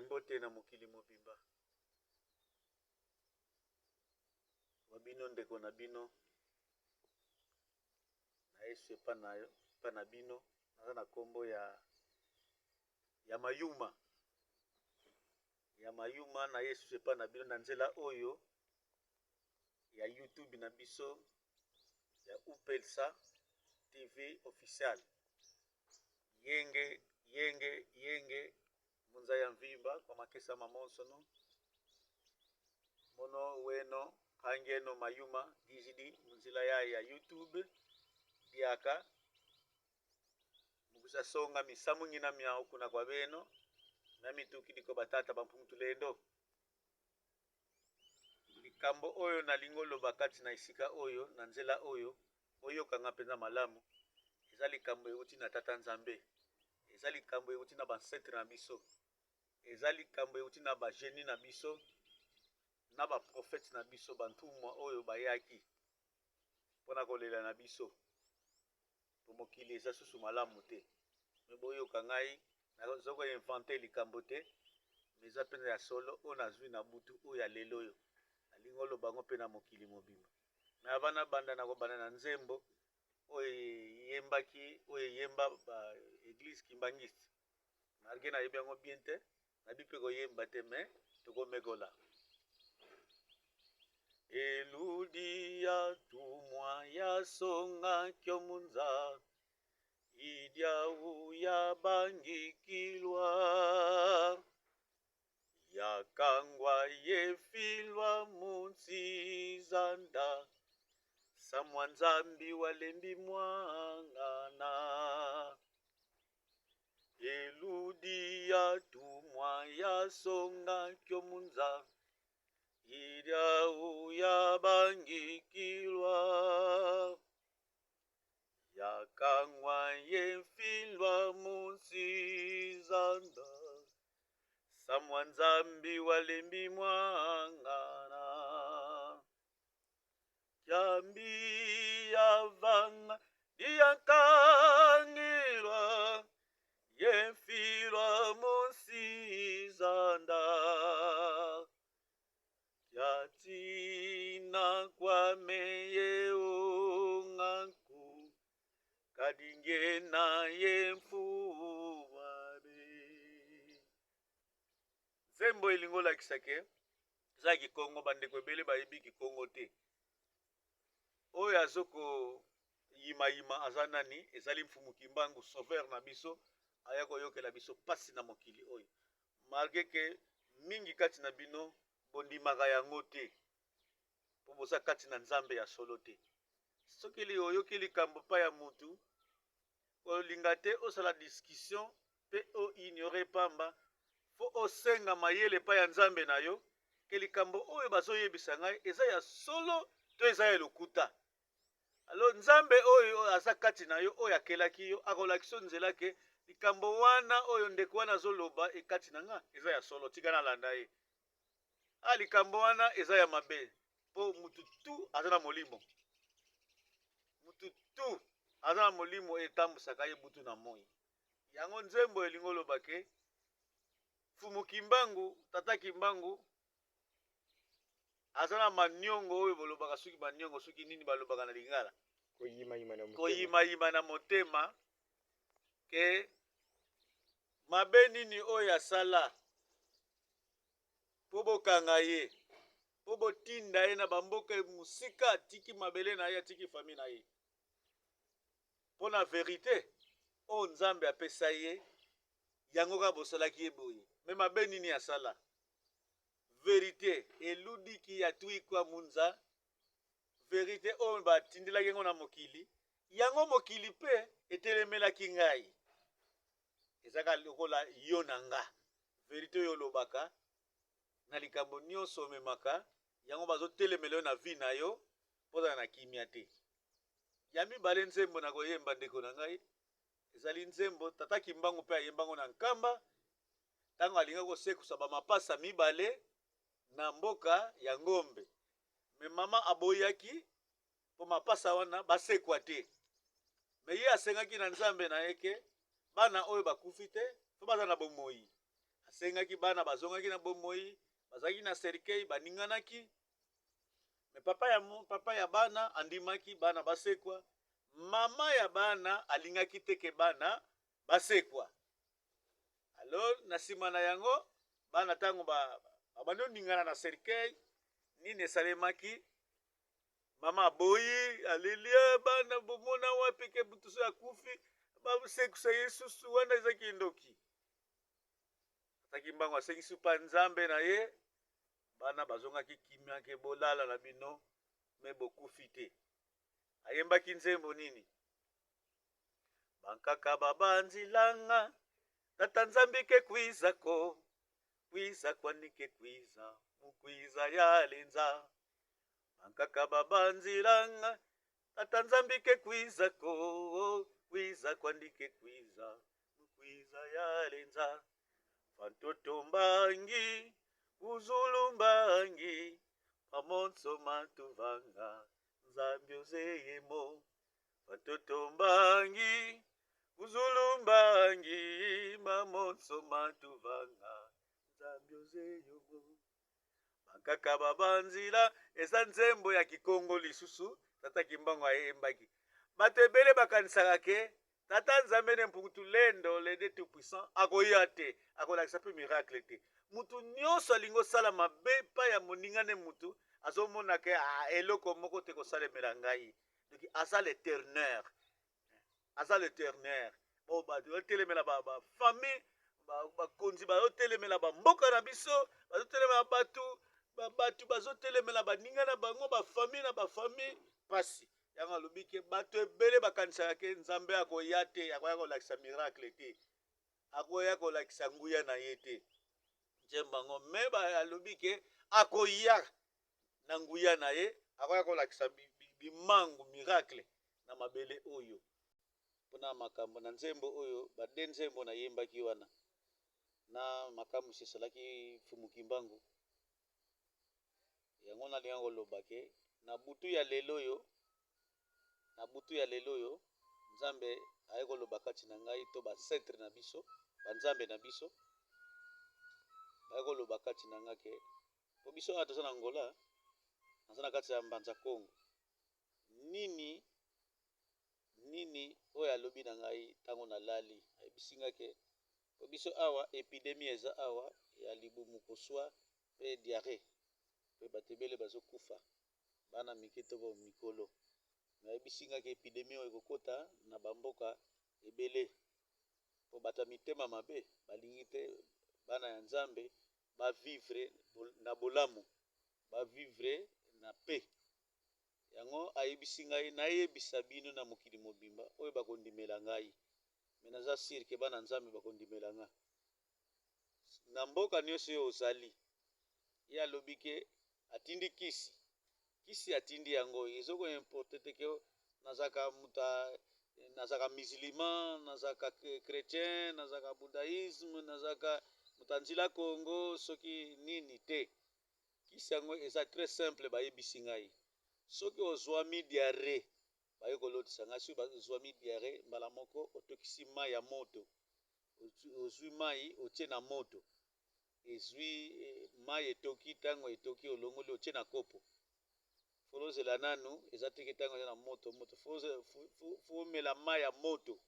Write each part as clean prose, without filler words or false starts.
Mbote na mokili mobimba. Wabino ndeko na bino. Na yesu epa na bino. Naza na kombo ya mayuma. Ya mayuma na yesu epa na bino na nzela oyo ya YouTube na biso ya Upelsa TV official. Yenge munza ya mvimba kwa makesa mamonsono mono weno hangeno mayuma gizidi munzila ya YouTube diaka mugusa songa misamu ngina miao kuna kwa beno na mituki diko batata bampungutulendo likambo oyo na lingolo bakati na isika oyo na nzela oyo kanga penza malamu eza likambo euti na tata nzambe. Eza likambo euti na bansetre na biso. Eza likambo euti na bageni na biso na baprofete na biso bantumwa oyo bayaki mpona kolela na biso po mokili eza susu malamu te. Me boyoka ngai nazoko invente likambo te me eza mpenza ya solo oyo nazwi na butu oyo ya lelo oyo nalingi oloba ngo mpe na mokili mobimba. Me abana banda na kobanda na nzembo oyo yemba ba église kimbangiste marke na yebi yango bien te nabi mpe koyemba te me tokomekola. Eludi ya tumwa ya songa kyomunza idia uya bangikilwa yakangwa yefilwa munsizanda samwa nzambi walembi mwangana. Eludi ya tumwa ya songa kyomunza idia uya bangikilwa yakangwa yefilwa munsizanda samwa nzambi walembi mwangana. Yambi yavanga yakangilwa yefilwa munsizanda yatina kwameye ungaku kadingena yemfuwabe. Nzembo elingo lakisake za kikongo bandeko ebele bayebi kikongo te. Oyo azoko yima aza nani ezali mfumu kimbangu sauveur na biso aya koyokela biso pasi na mokili oyo malgré ke mingi kati na bino bondimaka yango te po boza kati na nzambe ya solo te. Soki oyoki likambo pa ya mutu olinga te osala discussion pe oignore pamba fo osenga mayele pa ya nzambe na yo ke likambo oyo bazoyebisa ngai eza ya solo to eza ya lokuta. Alors nzambe oyo aza kati na yo oyo akelaki yo akolakisa nzela ke likambo wana oyo ndeko wana azoloba ekati na nga eza ya solo tika na landa ye. Likambo wana eza ya mabe po mutu tu aza na molimo. Mutu tu aza na molimo etambusaka ye butu na moi. Yango nzembo elingo loba ke fumu kimbangu tata kimbangu aza na maniongo oyo bolobaka soki maniongo soki nini balobaka na lingala koyima na motema ke mabe nini oyo asala po bokanga ye po botinda ye na bamboka musika atiki mabele na ye atiki fami na ye mpo na verite oyo nzambe apesa ye yango kaka bosalaki ye boye. Me mabe nini asala verite eludiki ya tuikwa munza verite oyo batindelaki yango na mokili yango mokili mpe etelemelaki ngai ezaka lokola yo na nga verite oyo olobaka na likambo nyonso omemaka yango bazotelemela yo na vi na yo mpozala na kimia te. Ya mibale nzembo na koyemba ndeko na ngai ezali nzembo tata kimbangu mpe ayembango na nkamba ntango alinga kosekusa bamapasa mibale na mboka ya ngombe. Me mama aboyaki po mapasa wana basekwa te. Me ye asengaki na nzambe na ye ke bana oyo bakufi te fo baza na bomoi asengaki bana bazongaki na bomoi, bazalaki na serikei, baninganaki. Me papa ya bana andimaki bana basekwa. Mama ya bana alingaki teke bana basekwa. Alors na nsima na yango bana tango babandi oningana na serikei, nini esalemaki? Mama aboyi alilia bana bomona wapi ke butu so akufi basekisa yesusu wana ezaki ndoki. Ataki mbango asengisi mpa nzambe na ye, bana bazongaki kimia ke bolala na bino me bokufi te. Ayembaki nzembo nini? Bankaka babanzilanga tata nzambe ke kwizako, kwiza kwanike kwiza mukwiza ya lenza. Bankaka babanzilanga tata nzambe ke kwizako, kwiza kwandike kwiza mukwiza ya lenza. Fantoto mbangi uzulu mbangi pamonso matuvanga nzambe ozeyemo. Fantoto mbangi uzulu mbangi mamonso matuvanga nzambe ozeyemo. Bankaka babanzila eza nzembo ya kikongo lisusu tata kimbango ayembaki. Bato ebele bakanisaka ke tata nzambe ne mpukutu lendo lede tout puissant akoya te, akolakisa mpe miracle te. Mutu nyonso alingi osala mabe pa ya moninga ne mutu azomona ke eloko moko te kosalemela ngai. Donc aza l'éternel, aza l'éternel. Bon bato otelemela bafamille bakonzi bazotelemela bamboka na biso, bazotelemela batu bazotelemela baninga na bango, bafamille na bafamille pasi. Yango alobi ke bato ebele bakanisaka ke nzambe akoya te, akoya kolakisa miracle te, akoya kolakisa nguya na ye te. Njembango me alobi ke akoya na nguya na ye, akoya kolakisa bimangu miracle na mabele oyo. Mpona makambo na nzembo oyo bade nzembo na yembaki wana na makambo sesalaki Fumu Kimbangu. Yango nalinga koloba ke na butu ya lelo oyo nzambe aye koloba kati na ngai to basetre na biso banzambe na biso baye koloba kati na nga ke po biso awa toza na Angola, naza na kati ya mbanza Kongo. Nini oyo alobi na ngai ntango nalali ayebisi nga ke po biso awa epidemie eza awa ya libumu koswa mpe diare mpe bato ebele bazokufa bana mike to mikolo. Nayebisi nga ke epidemie oyo ekokota na bamboka ebele po bato ya mitema mabe balingi te bana ya nzambe bavivre na bolamu, bavivre na pe. Yango ayebisi ngai nayebisa bino na mokili mobimba oyo bakondimela ngai, me naza sire ke bana nzambe bakondimela nga na mboka nyonso oyo ozali. Ye alobi ke atindi kisi atindi yango ezokoimporte te ke nazaka musulman, nazaka chrétien, nazaka bouddhisme, nazaka mutanzila Congo, soki nini te. Kisi yango eza très simple, bayebisi ngai. Soki ozwami diare baye kolotisa ngai, soki ozwami diare mbala moko otokisi mai ya moto, ozwi mai otie na moto, ezwi mai etoki, ntango etoki olongoli otie na kopo. Folozela nanu eza teke ntango eza na moto fomela mai ya moto,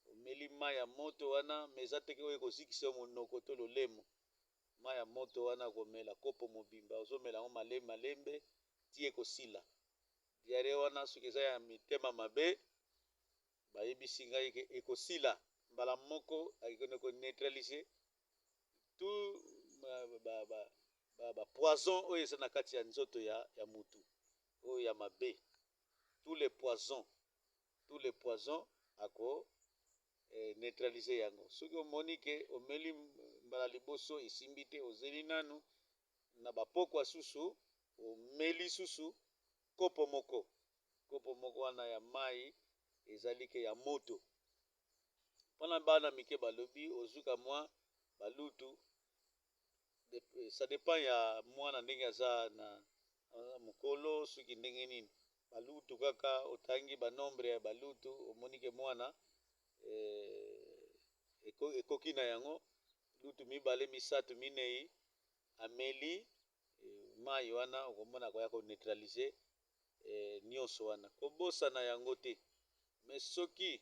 omeli mai ya moto wana me eza teke oyo ekozikisa monoko to lolemo. Mai ya moto wana komela kopo mobimba, ozomela yango malembe ti ekosila. Diare wana soki eza ya mitema mabe bayebisi ngai ke ekosila mbala moko, akoneutralize tout poison oyo eza na kati ya nzoto ya mutu oyo ya mabe. Tous les poisons ako neutralize yango. Soki omoni ke omeli mbala liboso esimbi te, ozeli nanu na bapokwa susu, omeli susu kopo moko wana ya mai ezali ke ya moto. Mpona bana mike balobi ozuka mwa balutu, ça dépend ya mwana ndenge aza na mokolo, soki ndenge nini balutu kaka otangi banombre ya balutu omoni ke mwana ekoki na yango. lutu mibale misato minei ameli mai wana okomona koya koneutralize nyonso wana kobosana yango te. me soki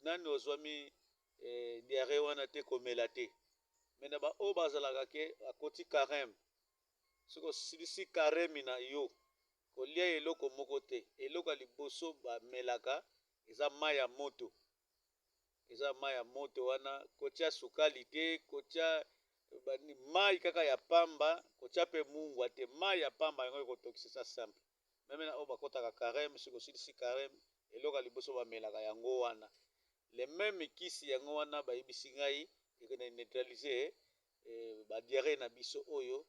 nanu ozwami diare wana te komela te. me na baoyo bazalaka ke akoti carême soki osilisi carême na yo kolia eloko moko te. eloko ya liboso bamelaka eza mai ya moto, eza mai ya moto wana kotia sukali te, kotia mai kaka ya pamba, kotia pe mungwa te, mai ya pamba yango ekotokisa simple. meme na oyo bakotaka carême soki osilisi carême eloko ya liboso bamelaka yango wana. le meme kisi yango wana bayebisi ngai ekona neutralize badiare na biso oyo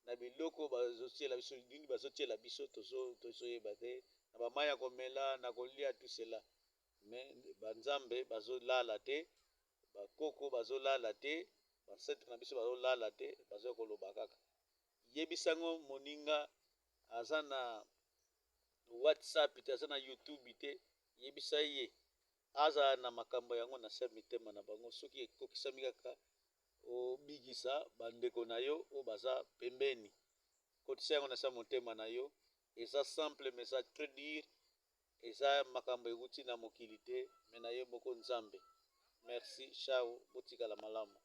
na biloko bazotiela biso nini bazotiela biso tozoyeba te na bamai ya komela na kolia tusela. me banzambe bazolala te, bakoko bazolala te, basetre na biso bazolala te, bazoya koloba kaka. yebisango moninga aza na whatsapp te, aza na youtube te, yebisa ye azala na makambo yango na se mitema na bango. soki ekokisami kaka obikisa bandeko na yo oyo baza pembeni, kotisa yango na se motema na yo. eza simple mais eza très dur, eza makambo ekuti na mokili te me na ye moko nzambe. merci, chao, botikala malamu.